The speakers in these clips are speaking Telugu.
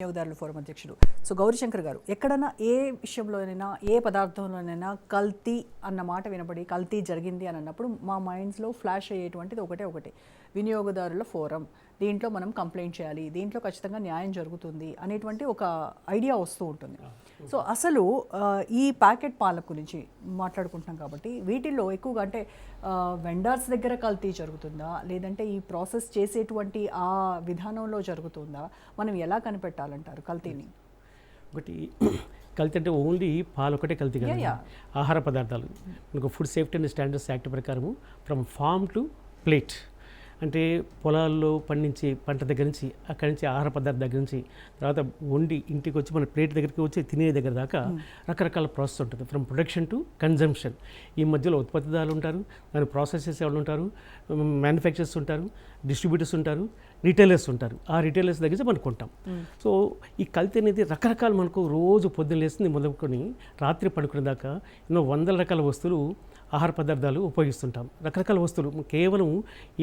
వినియోగదారుల ఫోరం అధ్యక్షుడు. సో గౌరీశంకర్ గారు, ఎక్కడైనా ఏ విషయంలోనైనా ఏ పదార్థంలోనైనా కల్తీ అన్న మాట వినబడి కల్తీ జరిగింది అని అన్నప్పుడు మా మైండ్స్లో ఫ్లాష్ అయ్యేటువంటిది ఒకటే వినియోగదారుల ఫోరం, దీంట్లో మనం కంప్లైంట్ చేయాలి, దీంట్లో ఖచ్చితంగా న్యాయం జరుగుతుంది అనేటువంటి ఒక ఐడియా వస్తూ ఉంటుంది. సో అసలు ఈ ప్యాకెట్ పాల గురించి మాట్లాడుకుంటున్నాం కాబట్టి వీటిల్లో ఎక్కువగా అంటే వెండర్స్ దగ్గర కల్తీ జరుగుతుందా, లేదంటే ఈ ప్రాసెస్ చేసేటువంటి ఆ విధానంలో జరుగుతుందా, మనం ఎలా కనిపెట్టాలంటారు కల్తీని? ఒకటి కల్తీ అంటే ఓన్లీ పాలు ఒకటే కల్తీ కాదు, ఆహార పదార్థాలు. మనకు food safety and standards act ప్రకారము ఫ్రమ్ ఫార్మ్ టు ప్లేట్, అంటే పొలాల్లో పండించే పంట దగ్గర నుంచి, అక్కడి నుంచి ఆహార పదార్థం దగ్గర నుంచి, తర్వాత వండి ఇంటికి వచ్చి మన ప్లేట్ దగ్గరికి వచ్చి తినే దగ్గర దాకా రకరకాల ప్రాసెస్ ఉంటుంది. From production to consumption. ఈ మధ్యలో ఉత్పత్తిదారులు ఉంటారు, దాన్ని ప్రాసెస్ చేసే వాళ్ళు ఉంటారు, మ్యానుఫ్యాక్చరర్స్ ఉంటారు, డిస్ట్రిబ్యూటర్స్ ఉంటారు, రిటైలర్స్ ఉంటారు. ఆ రిటైలర్స్ దగ్గర మనం కొంటాం. సో ఈ కల్తీ అనేది రకరకాల, మనకు రోజు పొద్దున్న లేస్తుంది మొదలుకొని రాత్రి పడుకునే దాకా ఎన్నో వందల రకాల వస్తువులు, ఆహార పదార్థాలు ఉపయోగిస్తుంటాం. రకరకాల వస్తువులు, కేవలం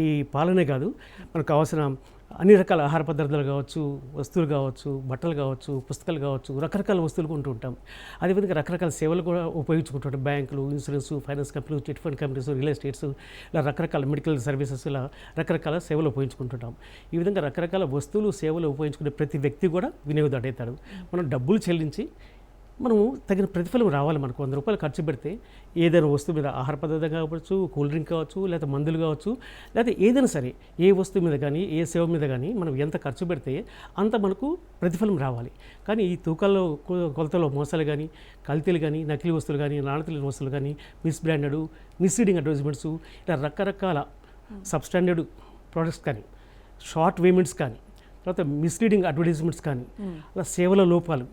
ఈ పాలనే కాదు, మనకు కావాల్సిన అన్ని రకాల ఆహార పదార్థాలు కావచ్చు, వస్తువులు కావచ్చు, బట్టలు కావచ్చు, పుస్తకాలు కావచ్చు, రకరకాల వస్తువులు కొంటూ ఉంటాం. అదేవిధంగా రకరకాల సేవలు కూడా ఉపయోగించుకుంటుంటాం. బ్యాంకులు, ఇన్సూరెన్స్, ఫైనాన్స్ కంపెనీలు, chit fund companies, real estates, ఇలా రకరకాల మెడికల్ సర్వీసెస్, ఇలా రకరకాల సేవలు ఉపయోగించుకుంటుంటాం. ఈ విధంగా రకరకాల వస్తువులు, సేవలు ఉపయోగించుకునే ప్రతి వ్యక్తి కూడా వినియోగదారుడు అవుతాడు. మనం డబ్బులు చెల్లించి మనము తగిన ప్రతిఫలం రావాలి. మనకు 100 రూపాయలు ఖర్చు పెడితే ఏదైనా వస్తువు మీద, ఆహార పదార్థం కావచ్చు, కూల్ డ్రింక్ కావచ్చు, లేదా మందులు కావచ్చు, లేదా ఏదైనా సరే ఏ వస్తువు మీద కానీ, ఏ సేవ మీద కానీ మనం ఎంత ఖర్చు పెడితే అంత మనకు ప్రతిఫలం రావాలి. కానీ ఈ తూకాల్లో, కొలతలో మోసాలు కానీ, కల్తీలు కానీ, నకిలీ వస్తువులు కానీ, నాణ్యత లేని వస్తువులు కానీ, మిస్బ్రాండెడ్, మిస్లీడింగ్ అడ్వర్టైజ్మెంట్స్, ఇలా రకరకాల సబ్స్టాండర్డ్ ప్రోడక్ట్స్ కానీ, షార్ట్ పేమెంట్స్ కానీ, తర్వాత మిస్లీడింగ్ అడ్వర్టైజ్మెంట్స్ కానీ, అలా సేవల లోపాలు,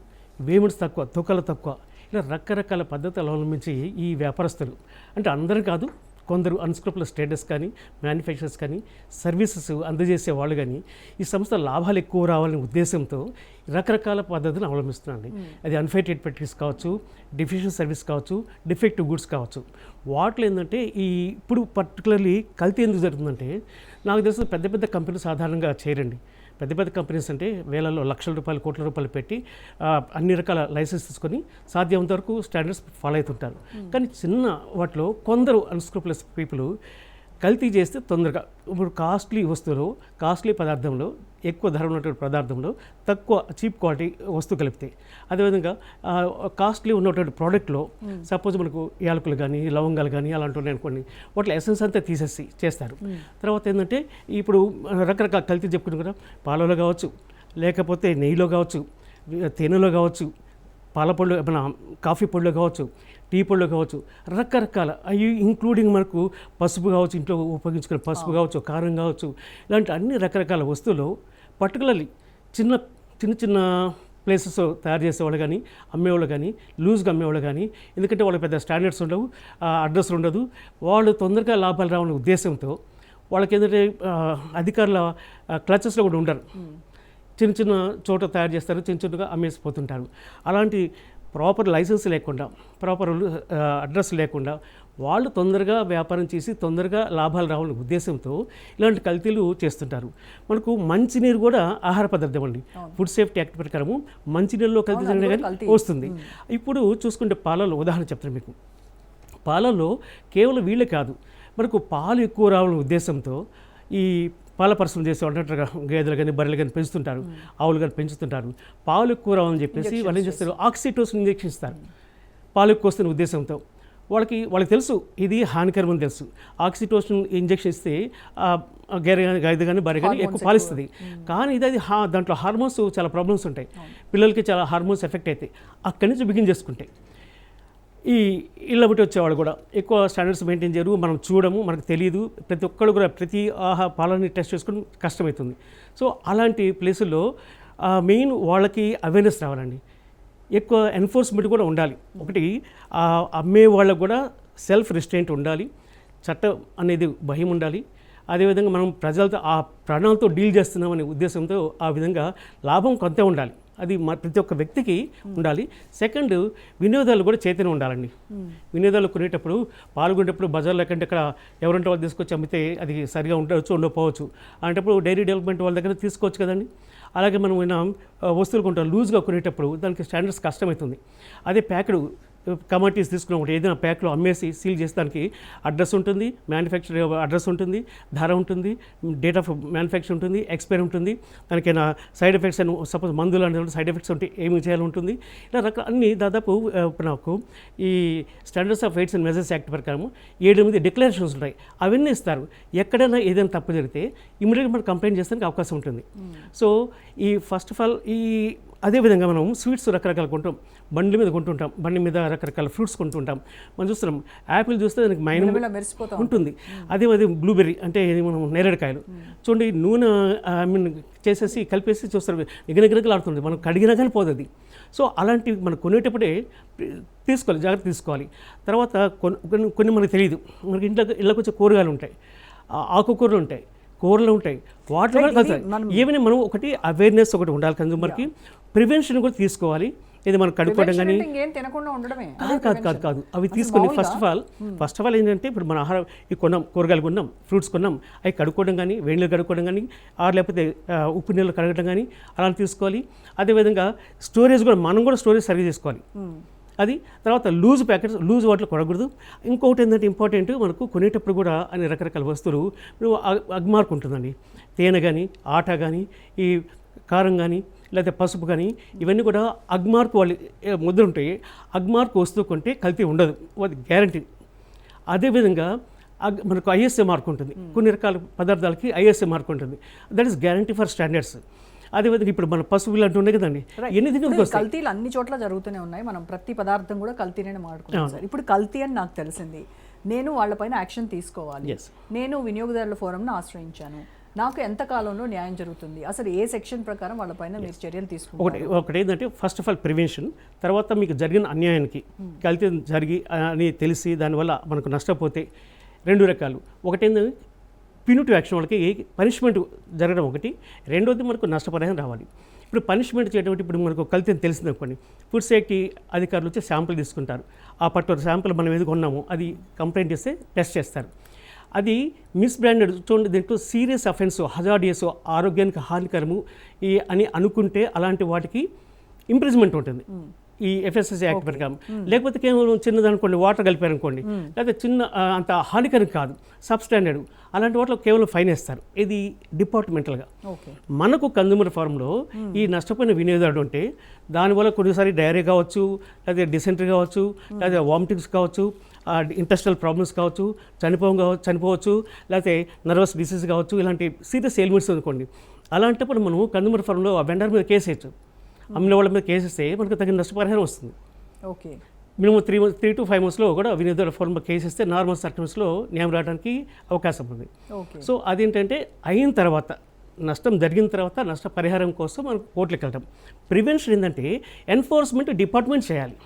పేమెంట్స్ తక్కువ, తూకాలు తక్కువ, ఇలా రకరకాల పద్ధతులు అవలంబించి ఈ వ్యాపారస్తులు, అంటే అందరూ కాదు, కొందరు అన్స్క్రూపులస్ ట్రేడర్స్ కానీ, మ్యానుఫ్యాక్చరర్స్ కానీ, సర్వీసెస్ అందజేసే వాళ్ళు కానీ, ఈ సంస్థ లాభాలు ఎక్కువ రావాలనే ఉద్దేశంతో రకరకాల పద్ధతులను అవలంబిస్తున్నాండి. అది అన్ఫెయిర్ ట్రేడ్ ప్రాక్టీస్ కావచ్చు, డిఫిషియెంట్ సర్వీస్ కావచ్చు, డిఫెక్టివ్ గుడ్స్ కావచ్చు. వాటిలో ఏంటంటే ఇప్పుడు పర్టికులర్లీ కల్తీ ఎందుకు జరుగుతుందంటే, నాకు తెలుసు పెద్ద పెద్ద కంపెనీలు సాధారణంగా చేయరండి. పెద్ద పెద్ద కంపెనీస్ అంటే వేలలో లక్షల రూపాయలు, కోట్ల రూపాయలు పెట్టి అన్ని రకాల లైసెన్స్ తీసుకొని సాధ్యమంత వరకు స్టాండర్డ్స్ ఫాలో అవుతుంటారు. కానీ చిన్న వాటిలో కొందరు అన్స్క్రూపులస్ పీపుల్ కల్తీ చేస్తే తొందరగా, ఇప్పుడు కాస్ట్లీ వస్తువులు, కాస్ట్లీ పదార్థంలో, ఎక్కువ ధర ఉన్నటువంటి పదార్థంలో తక్కువ చీప్ క్వాలిటీ వస్తువు కలిపితాయి. అదేవిధంగా కాస్ట్లీ ఉన్నటువంటి ప్రోడక్ట్లో సపోజ్ మనకు యాలకులు కానీ, లవంగాలు కానీ అలాంటి ఉన్నాయి అనుకోండి, వాటిలో ఎసెన్స్ అంతా తీసేసి చేస్తారు. తర్వాత ఏంటంటే ఇప్పుడు రకరకాల కల్తీ చెప్పుకున్నాం కదా, పాలలో కావచ్చు, లేకపోతే నెయ్యిలో కావచ్చు, తేనెలో కావచ్చు, పాల పొడిలో, మన కాఫీ పొడిలో కావచ్చు, టీ పొడిలో కావచ్చు, రకరకాల అవి ఇంక్లూడింగ్ మనకు పసుపు కావచ్చు, ఇంట్లో ఉపయోగించుకునే పసుపు కావచ్చు, కారం కావచ్చు, ఇలాంటి అన్ని రకరకాల వస్తువులు పర్టికులర్లీ చిన్న చిన్న చిన్న ప్లేసెస్ తయారు చేసేవాళ్ళు కానీ, అమ్మేవాళ్ళు కానీ, లూజ్గా అమ్మేవాళ్ళు కానీ, ఎందుకంటే వాళ్ళకి పెద్ద స్టాండర్డ్స్ ఉండవు, అడ్రస్ ఉండదు, వాళ్ళు తొందరగా లాభాలు రావాలనే ఉద్దేశంతో వాళ్ళకి ఏంటంటే అధికారుల క్లచెస్లో కూడా ఉండరు. చిన్న చిన్న చోట తయారు చేస్తారు, చిన్న చిన్నగా అమ్మేసిపోతుంటారు. అలాంటి ప్రాపర్ లైసెన్స్ లేకుండా, ప్రాపర్ అడ్రస్ లేకుండా వాళ్ళు తొందరగా వ్యాపారం చేసి తొందరగా లాభాలు రావాలనే ఉద్దేశంతో ఇలాంటి కల్తీలు చేస్తుంటారు. మనకు మంచినీరు కూడా ఆహార పదార్థం అండి. ఫుడ్ సేఫ్టీ యాక్ట్ ప్రకారము మంచినీరులో కల్తీ జరిగిన కానీ వస్తుంది. ఇప్పుడు చూసుకుంటే పాలలో ఉదాహరణ చెప్తాను మీకు. పాలలో కేవలం వీళ్ళే కాదు, మనకు పాలు ఎక్కువ రావాలనే ఉద్దేశంతో ఈ పాల పరిశ్రమ చేసే అంటారు, గేదెలు కానీ, బర్రెలు కానీ పెంచుతుంటారు, ఆవులు కానీ పెంచుతుంటారు. పాలు ఎక్కువ రావాలని చెప్పేసి వాళ్ళు ఏం చేస్తారు, ఆక్సిటోసిన్ ఇంజెక్షన్ ఇస్తారు పాలు ఎక్కువ వస్తున్న ఉద్దేశంతో. వాళ్ళకి తెలుసు ఇది హానికరమని తెలుసు. ఆక్సిటోసిన్ ఇంజెక్షన్ ఇస్తే గేదె కానీ, బర్రె కానీ ఎక్కువ పాలిస్తుంది. కానీ ఇది దాంట్లో హార్మోన్స్ చాలా ప్రాబ్లమ్స్ ఉంటాయి, పిల్లలకి చాలా హార్మోన్స్ ఎఫెక్ట్ అవుతాయి. అక్కడి నుంచి బిగిన్ చేసుకుంటాయి. ఈ ఇళ్ళ బట్టి వచ్చేవాళ్ళు కూడా ఎక్కువ స్టాండర్డ్స్ మెయింటైన్ చేయరు, మనం చూడము, మనకు తెలియదు. ప్రతి ఒక్కళ్ళు కూడా ప్రతి పాలని టెస్ట్ చేసుకోవడం కష్టమవుతుంది. సో అలాంటి ప్లేసుల్లో మెయిన్ వాళ్ళకి అవేర్నెస్ రావాలండి. ఎక్కువ ఎన్ఫోర్స్మెంట్ కూడా ఉండాలి. ఒకటి అమ్మే వాళ్ళకు కూడా సెల్ఫ్ రిస్ట్రెయింట్ ఉండాలి, చట్టం అనేది భయం ఉండాలి. అదేవిధంగా మనం ప్రజలతో ఆ ప్రాణాలతో డీల్ చేస్తున్నామనే ఉద్దేశంతో ఆ విధంగా లాభం కొంత ఉండాలి. అది ప్రతి ఒక్క వ్యక్తికి ఉండాలి. సెకండ్, వినియోగదారులు కూడా చైతన్యం ఉండాలండి. వినియోగదారులు కొనేటప్పుడు, పాల్గొనేటప్పుడు బజార్లో కంటే ఇక్కడ ఎవరంటే వాళ్ళు తీసుకొచ్చి అమ్మితే అది సరిగా ఉండవచ్చు, ఉండకపోవచ్చు. అలాంటప్పుడు డైరీ డెవలప్మెంట్ వాళ్ళ దగ్గర తీసుకోవచ్చు కదండి. అలాగే మనం ఏమైనా వస్తువులు కొంటాం లూజ్గా కొనేటప్పుడు దానికి స్టాండర్డ్స్ కష్టమవుతుంది. అదే ప్యాక్డ్ కమాడిటీస్ తీసుకున్నప్పుడు ఏదైనా ప్యాక్లో అమ్మేసి సీల్ చేసి దానికి అడ్రస్ ఉంటుంది, మ్యానుఫ్యాక్చర్ అడ్రస్ ఉంటుంది, ధర ఉంటుంది, డేట్ ఆఫ్ మ్యానుఫ్యాక్చర్ ఉంటుంది, ఎక్స్పైర్ ఉంటుంది, దానికైనా సైడ్ ఎఫెక్ట్స్ అని సపోజ్ మందులు అంటే సైడ్ ఎఫెక్ట్స్ ఉంటే ఏమి చేయాలి ఉంటుంది. ఇలా రకాల అన్ని దాదాపు నాకు ఈ standards of weights and measures act ప్రకారం 7-8 డిక్లరేషన్స్ ఉంటాయి. అవన్నీ ఇస్తారు. ఎక్కడైనా ఏదైనా తప్పు జరిగితే ఇమీడియట్గా మనం కంప్లైంట్ చేస్తానికి అవకాశం ఉంటుంది. సో ఈ ఫస్ట్ ఆఫ్ ఆల్ అదేవిధంగా మనం స్వీట్స్ రకరకాలు కొంటాం, బండి మీద కొంటుంటాం, బండి మీద రకరకాల ఫ్రూట్స్ కొంటుంటాం. మనం చూస్తున్నాం యాపిల్ చూస్తే దానికి మైనం ఉంటుంది, అదే బ్లూబెర్రీ అంటే మనం నేరేడుకాయలు చూడండి, నూనె చేసేసి కలిపేసి చూస్తారు, నిగనిగలాడుతుంది, మనం కడిగినా కానీ పోదు అది. సో అలాంటివి మనం కొనేటప్పుడే తీసుకోవాలి, జాగ్రత్త తీసుకోవాలి. తర్వాత కొన్ని మనకు తెలియదు, మనకి ఇళ్ళకి వచ్చే కూరగాయలు ఉంటాయి, ఆకుకూరలు ఉంటాయి, కూరలు ఉంటాయి, వాటిలో కూడా కలుస్తాయి. ఏమైనా మనం ఒకటి అవేర్నెస్ ఒకటి ఉండాలి కన్జ్యూమర్కి, ప్రివెన్షన్ కూడా తీసుకోవాలి. ఇది మనం కడుక్కోవడం కానీ కాదు అవి తీసుకొని ఫస్ట్ ఆఫ్ ఆల్ ఏంటంటే ఇప్పుడు మన ఆహారం కొన్నాం, కూరగాయలు కొన్నాం, ఫ్రూట్స్ కొన్నాం, అవి కడుక్కోవడం కానీ వేడిలో కడుక్కోవడం కానీ లేకపోతే ఉప్పు నీళ్ళు కడగడం కానీ అలా తీసుకోవాలి. అదేవిధంగా స్టోరేజ్ కూడా మనం కూడా స్టోరేజ్ సరిగ్గా చేసుకోవాలి. అది తర్వాత లూజ్ ప్యాకెట్స్ లూజ్ వాటిలో కొనకూడదు. ఇంకొకటి ఏంటంటే ఇంపార్టెంట్, మనకు కొనేటప్పుడు కూడా అన్ని రకరకాల వస్తువులు అగ్మార్క్ ఉంటుందండి. తేనె కానీ, ఆట కానీ, ఈ కారం కానీ, లేకపోతే పసుపు కానీ, ఇవన్నీ కూడా అగ్మార్క్ వాళ్ళు ముద్ర ఉంటాయి. అగ్మార్క్ వస్తువు కొంటే కల్తీ ఉండదు, అది గ్యారంటీ. అదేవిధంగా మనకు ఐఎస్ఏ మార్క్ ఉంటుంది, కొన్ని రకాల పదార్థాలకి ఐఎస్ఏ మార్క్ ఉంటుంది, that is guarantee for standards. అదేవిధంగా ఇప్పుడు మన పసుపు ఇలాంటి ఉన్నాయి కదండి, కల్తీలు అన్ని చోట్ల జరుగుతూనే ఉన్నాయి. మనం ప్రతి పదార్థం కూడా కల్తీనే మాట్లాడుకుంటాం సార్. ఇప్పుడు కల్తీ అని నాకు తెలిసింది, నేను వాళ్ళపైన యాక్షన్ తీసుకోవాలి, నేను వినియోగదారుల ఫోరంను ఆశ్రయించాను, నాకు ఎంత కాలంలో న్యాయం జరుగుతుంది, అసలు ఏ సెక్షన్ ప్రకారం వాళ్ళపైన మీరు చర్యలు తీసుకుంటారు? ఒకటి ఏంటంటే ఫస్ట్ ఆఫ్ ఆల్ ప్రివెన్షన్, తర్వాత మీకు జరిగిన అన్యాయానికి కల్తీ జరిగి అని తెలిసి దానివల్ల మనకు నష్టపోతే 2 రకాలు. ఒకటేంది ప్యూనిటివ్ యాక్షన్, వాళ్ళకి పనిష్మెంట్ జరగడం ఒకటి, రెండోది మనకు నష్టపరిహారం రావాలి. ఇప్పుడు పనిష్మెంట్ చేయడం, ఇప్పుడు మనకు కల్తీ అని తెలిసింది అనుకోండి, ఫుడ్ సేఫ్టీ అధికారులు వచ్చి శాంపుల్ తీసుకుంటారు, ఆ పర్టికులర్ శాంపుల్ మనం ఏది కొన్నామో అది కంప్లైంట్ చేస్తే టెస్ట్ చేస్తారు. అది మిస్బ్రాండెడ్ చూడండి, దీంట్లో సీరియస్ అఫెన్స్, హజార్డియస్, ఆరోగ్యానికి హానికరము అని అనుకుంటే అలాంటి వాటికి ఇంప్రిజ్మెంట్ ఉంటుంది ఈ ఎఫ్ఎస్ఎస్ఏ యాక్ట్ ప్రకారం. లేకపోతే కేవలం చిన్నది అనుకోండి, వాటర్ కలిపారనుకోండి, లేకపోతే చిన్న అంత హానికరం కాదు, సబ్స్టాండర్డ్, అలాంటి వాటిలో కేవలం ఫైన్ వేస్తారు. ఇది డిపార్ట్మెంటల్గా. మనకు కన్జ్యూమర్ ఫారంలో ఈ నష్టపోయిన వినియోగదారుడు ఉంటే దానివల్ల కొన్నిసారి డైరీ కావచ్చు, లేదా డిసెంట్రీ కావచ్చు, లేదా వామిటింగ్స్ కావచ్చు, ఇంటెస్టల్ ప్రాబ్లమ్స్ కావచ్చు, చనిపోవచ్చు, లేకపోతే నర్వస్ డిసీజ్ కావచ్చు, ఇలాంటి సీరియస్ ఎలిమెంట్స్ అనుకోండి. అలాంటప్పుడు మనం కన్జ్యూమర్ ఫారంలో ఆ వెండర్ మీద కేసు వేయచ్చు, అమ్మిన వాళ్ళ మీద కేసు ఇస్తే మనకు తగిన నష్టపరిహారం వస్తుంది. ఓకే, మినిమం 3 to 5 months కూడా వినియోగదారుల ఫోరం కేసు ఇస్తే నార్మల్ సర్కమ్స్లో న్యాయం రావడానికి అవకాశం ఉంది. సో అదేంటంటే అయిన తర్వాత, నష్టం జరిగిన తర్వాత నష్టపరిహారం కోసం మనం కోర్టులకు వెళ్ళటం. ప్రివెన్షన్ ఏంటంటే ఎన్ఫోర్స్మెంట్ డిపార్ట్మెంట్ చేయాలి.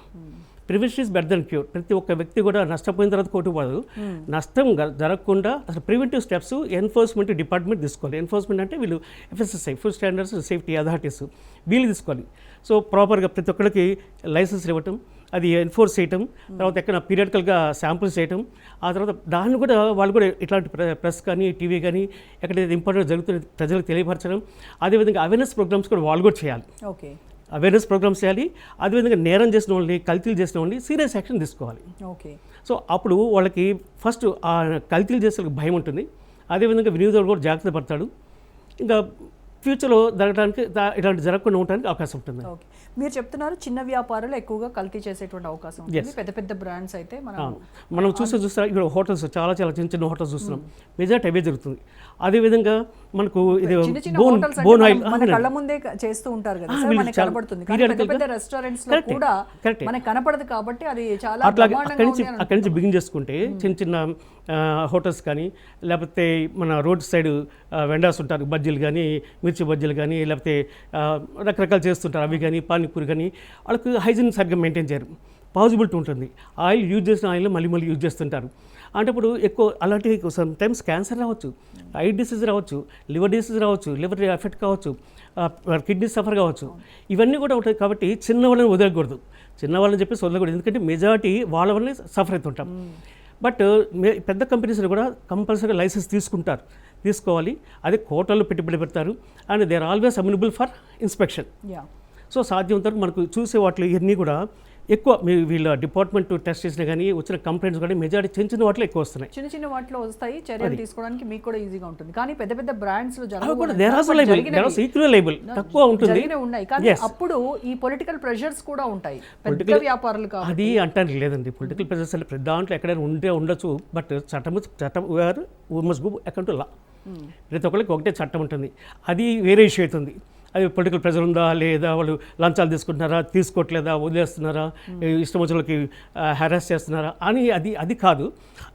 Prevention is better than cure. ప్రతి ఒక్క వ్యక్తి కూడా నష్టపోయిన తర్వాత కోర్టు పోదు, నష్టం జరగకుండా అసలు ప్రివెంటివ్ స్టెప్స్ ఎన్ఫోర్స్మెంట్ డిపార్ట్మెంట్ తీసుకోవాలి. ఎన్ఫోర్స్మెంట్ అంటే వీళ్ళు FSSI, food standards safety authorities, వీళ్ళు తీసుకోవాలి. సో ప్రాపర్గా ప్రతి ఒక్కరికి లైసెన్స్ ఇవ్వటం, అది ఎన్ఫోర్స్ చేయటం, తర్వాత ఎక్కడ పీరియడికల్గా శాంపుల్స్ చేయటం, ఆ తర్వాత దాన్ని కూడా వాళ్ళు కూడా ఇట్లాంటి ప్రెస్ కానీ టీవీ కానీ ఎక్కడైతే ఇంపార్టెంట్ జరుగుతుంది ప్రజలకు తెలియపరచడం. అదేవిధంగా అవేర్నెస్ ప్రోగ్రామ్స్ కూడా వాళ్ళు కూడా చేయాలి. ఓకే, అవేర్నెస్ ప్రోగ్రామ్స్ చేయాలి. అదేవిధంగా నేరం చేసిన వాళ్ళని, కల్తీలు చేసిన వాళ్ళని సీరియస్ యాక్షన్ తీసుకోవాలి. ఓకే, సో అప్పుడు వాళ్ళకి ఫస్ట్ ఆ కల్తీలు చేసే భయం ఉంటుంది, అదేవిధంగా వినియోగదారుడు కూడా జాగ్రత్త పడతాడు, ఇంకా ఫ్యూచర్లో జరగడానికి ఇలాంటి జరగకుండా ఉండడానికి అవకాశం ఉంటుంది. ఓకే, మీరు చెప్తున్నారు చిన్న వ్యాపారాలు ఎక్కువగా కల్తీ చేసేటువంటి అవకాశం ఉంటుంది, పెద్ద పెద్ద బ్రాండ్స్ అయితే మనం చూస్తా ఇక్కడ హోటల్స్ చాలా చిన్న హోటల్స్ చూస్తున్నాం, మెజార్టీ అవే జరుగుతుంది. అదేవిధంగా మనకు ఇది బోన్ ఆయిల్ కళ్ళ ముందే చేస్తూ ఉంటారు కదా సార్, మనకి కనబడుతుంది, పెద్ద పెద్ద రెస్టారెంట్స్ లో కూడా మనకి కనపడదు కాబట్టి అది చాలా అక్కడి నుంచి బిగిన్ చేసుకుంటే చిన్న హోటల్స్ కానీ, లేకపోతే మన రోడ్ సైడ్ వెండర్స్ ఉంటారు, బజ్జీలు కానీ, మిర్చి బజ్జీలు కానీ, లేకపోతే రకరకాలు చేస్తుంటారు, అవి కానీ పానీపూరి కానీ, వాళ్ళకి హైజీన్ సరిగ్గా మెయింటైన్ చేయరు, పాజిబిలిటీ ఉంటుంది. ఆయిల్ యూజ్ చేసిన ఆయిల్ మళ్ళీ యూజ్ చేస్తుంటారు. అంటే ఇప్పుడు ఎక్కువ అలాంటి సమ్ టైమ్స్ క్యాన్సర్ రావచ్చు, ఐ డిసీజ్ రావచ్చు, లివర్ డిసీజ్ రావచ్చు, లివర్ ఎఫెక్ట్ కావచ్చు, కిడ్నీ సఫర్ కావచ్చు, ఇవన్నీ కూడా ఉంటాయి. కాబట్టి చిన్న వాళ్ళని వదలకూడదు, చిన్నవాళ్ళని చెప్పేసి వదలకూడదు, ఎందుకంటే మెజారిటీ వాళ్ళ వల్లనే సఫర్ అవుతుంటాం. బట్ పెద్ద కంపెనీస్ కూడా కంపల్సరీగా లైసెన్స్ తీసుకోవాలి. అది కోటల్లో పెట్టుబడి పెడతారు and they are always amenable for inspection. Yeah so సాధ్యమంత వరకు మనకు చూసే వాటిలో ఇవన్నీ కూడా ఎక్కువ మీరు వీళ్ళ డిపార్ట్మెంట్ టెస్ట్ చేసినా కానీ వచ్చిన కంప్లైంట్స్ కూడా మెజారిటీ చిన్న చిన్న వాటిలో ఎక్కువ వస్తున్నాయి. చిన్న చిన్న వాటిలో వస్తాయి, చర్యలు తీసుకోవడానికి మీకు కూడా ఈజీగా ఉంటుంది. కానీ పెద్ద పెద్ద బ్రాండ్స్ లో అవి కూడా there are liable, there are equal liable తక్కువ ఉంటుంది. జరిగినవి ఉన్నాయి, కానీ అప్పుడు ఈ పొలిటికల్ ప్రెషర్స్ కూడా ఉంటాయి పెద్ద వ్యాపారులు కాబట్టి. అది అంటానికి లేదండి, పొలిటికల్ ప్రెషర్స్ అంటే ప్రతి దాంట్లో ఎక్కడైనా ఉండొచ్చు. బట్ చట్టం where must go according to law. ప్రతి ఒక్కరికి ఒకటే చట్టం ఉంటుంది, అది వేరే ఇష్యూ అవుతుంది. అది పొలిటికల్ ప్రెజర్ ఉందా లేదా, వాళ్ళు లంచాలు తీసుకుంటున్నారా తీసుకోవట్లేదా, వదిలేస్తున్నారా, ఇష్టం వచ్చిన వాళ్ళకి హెరాస్ చేస్తున్నారా అని అది కాదు,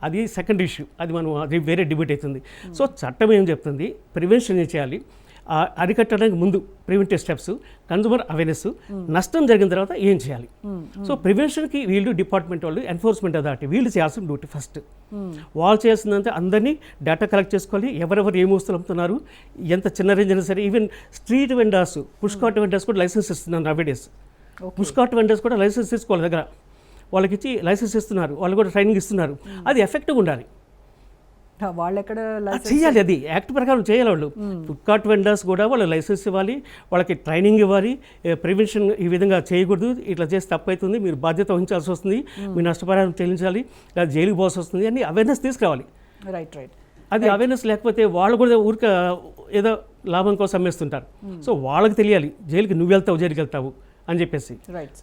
అది సెకండ్ ఇష్యూ. అది మనం అది వేరే డిబేట్ అవుతుంది. సో చట్టం ఏం చెప్తుంది, ప్రివెన్షన్ ఏం చేయాలి, అరికట్టడానికి ముందు ప్రివెంటివ్ స్టెప్స్, కన్జ్యూమర్ అవేర్నెస్, నష్టం జరిగిన తర్వాత ఏం చేయాలి. సో ప్రివెన్షన్కి వీళ్ళు డిపార్ట్మెంట్ వాళ్ళు, ఎన్ఫోర్స్మెంట్ అథారిటీ వీళ్ళు చేయాల్సిన డ్యూటీ ఫస్ట్. వాళ్ళు చేయాల్సిందంటే అందరినీ డేటా కలెక్ట్ చేసుకోవాలి, ఎవరెవరు ఏం వస్తువులు అమ్ముతున్నారు, ఎంత చిన్న రేంజ్ అయినా సరే. ఈవెన్ స్ట్రీట్ వెండర్స్, పుష్కాట్ వెండర్స్ కూడా లైసెన్స్ ఇస్తున్నారు నవేడేస్. పుష్కాట్ వెండర్స్ కూడా లైసెన్స్ తీసుకోవాలి దగ్గర, వాళ్ళకి ఇచ్చి లైసెన్స్ ఇస్తున్నారు, వాళ్ళు కూడా ట్రైనింగ్ ఇస్తున్నారు. అది ఎఫెక్టివ్గా ఉండాలి. వాళ్ళు ఎక్కడ చేయాలి, అది యాక్ట్ ప్రకారం చేయాలి. వాళ్ళు ఫుడ్కార్ట్ వెండర్స్ కూడా వాళ్ళు లైసెన్స్ ఇవ్వాలి, వాళ్ళకి ట్రైనింగ్ ఇవ్వాలి. ప్రివెన్షన్ ఈ విధంగా చేయకూడదు, ఇట్లా చేసి తప్పు అవుతుంది, మీరు బాధ్యత వహించాల్సి వస్తుంది, మీరు నష్టపరిహారం చెల్లించాలి, లేదా జైలుకి పోవాల్సి వస్తుంది అని అవేర్నెస్ తీసుకురావాలి. రైట్ రైట్ అది అవేర్నెస్ లేకపోతే వాళ్ళు కూడా ఊరిక ఏదో లాభం కోసం అమ్మేస్తుంటారు. సో వాళ్ళకి తెలియాలి జైలుకి నువ్వు వెళ్తావు, జైలుకి వెళ్తావు అని చెప్పేసి. రైట్